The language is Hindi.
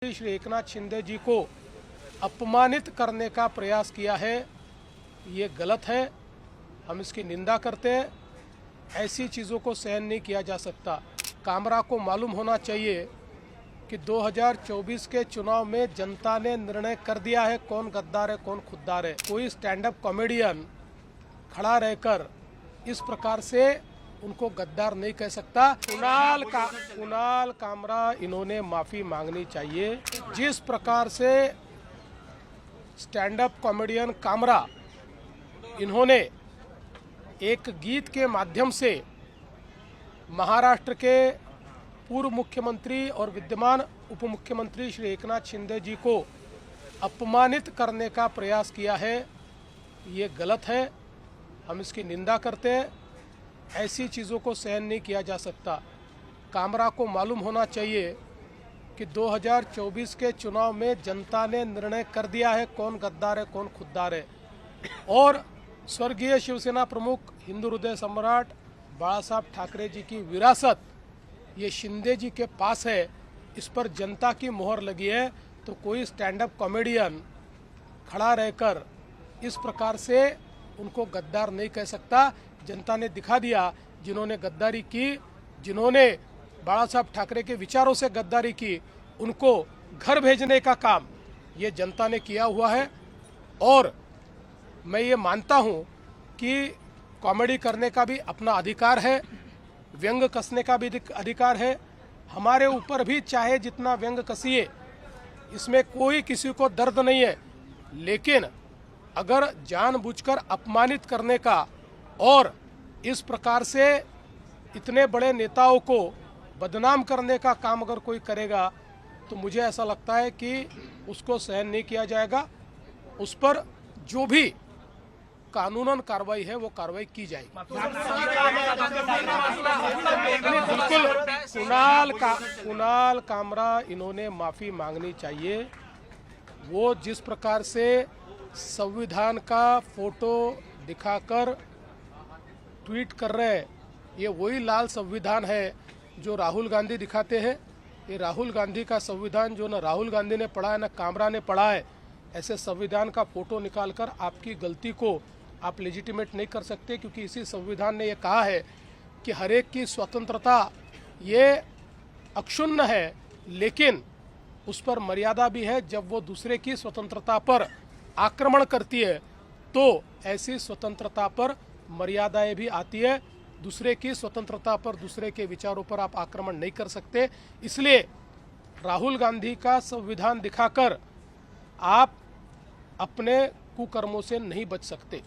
मुख्यमंत्री श्री एकनाथ शिंदे जी को अपमानित करने का प्रयास किया है, ये गलत है। हम इसकी निंदा करते हैं। ऐसी चीज़ों को सहन नहीं किया जा सकता। कामरा को मालूम होना चाहिए कि 2024 के चुनाव में जनता ने निर्णय कर दिया है कौन गद्दार है कौन खुद्दार है। कोई स्टैंड अप कॉमेडियन खड़ा रहकर इस प्रकार से उनको गद्दार नहीं कह सकता। कुणाल कामरा इन्होंने माफी मांगनी चाहिए। जिस प्रकार से स्टैंड अप कॉमेडियन कामरा इन्होंने एक गीत के माध्यम से महाराष्ट्र के पूर्व मुख्यमंत्री और विद्यमान उप मुख्यमंत्री श्री एकनाथ शिंदे जी को अपमानित करने का प्रयास किया है, ये गलत है। हम इसकी निंदा करते हैं। ऐसी चीज़ों को सहन नहीं किया जा सकता। कामरा को मालूम होना चाहिए कि 2024 के चुनाव में जनता ने निर्णय कर दिया है कौन गद्दार है कौन खुद्दार है। और स्वर्गीय शिवसेना प्रमुख हिंदू हृदय सम्राट बाला साहब ठाकरे जी की विरासत ये शिंदे जी के पास है, इस पर जनता की मोहर लगी है। तो कोई स्टैंड अप कॉमेडियन खड़ा रहकर इस प्रकार से उनको गद्दार नहीं कह सकता। जनता ने दिखा दिया, जिन्होंने गद्दारी की, जिन्होंने बाला साहब ठाकरे के विचारों से गद्दारी की, उनको घर भेजने का काम ये जनता ने किया हुआ है। और मैं ये मानता हूँ कि कॉमेडी करने का भी अपना अधिकार है, व्यंग कसने का भी अधिकार है। हमारे ऊपर भी चाहे जितना व्यंग कसिए, इसमें कोई किसी को दर्द नहीं है। लेकिन अगर जानबूझकर अपमानित करने का और इस प्रकार से इतने बड़े नेताओं को बदनाम करने का काम अगर कोई करेगा तो मुझे ऐसा लगता है कि उसको सहन नहीं किया जाएगा। उस पर जो भी कानूनन कार्रवाई है वो कार्रवाई की जाएगी। बिल्कुल कुणाल कामरा इन्होंने माफी मांगनी चाहिए। वो जिस प्रकार से संविधान का फोटो दिखाकर ट्वीट कर रहे हैं, ये वही लाल संविधान है जो राहुल गांधी दिखाते हैं। ये राहुल गांधी का संविधान जो न राहुल गांधी ने पढ़ा है न कामरा ने पढ़ा है। ऐसे संविधान का फोटो निकालकर आपकी गलती को आप लेजिटिमेट नहीं कर सकते, क्योंकि इसी संविधान ने ये कहा है कि हर एक की स्वतंत्रता ये अक्षुण्ण है, लेकिन उस पर मर्यादा भी है। जब वो दूसरे की स्वतंत्रता पर आक्रमण करती है तो ऐसी स्वतंत्रता पर मर्यादाएं भी आती है। दूसरे की स्वतंत्रता पर, दूसरे के विचारों पर आप आक्रमण नहीं कर सकते। इसलिए राहुल गांधी का संविधान दिखाकर आप अपने कुकर्मों से नहीं बच सकते।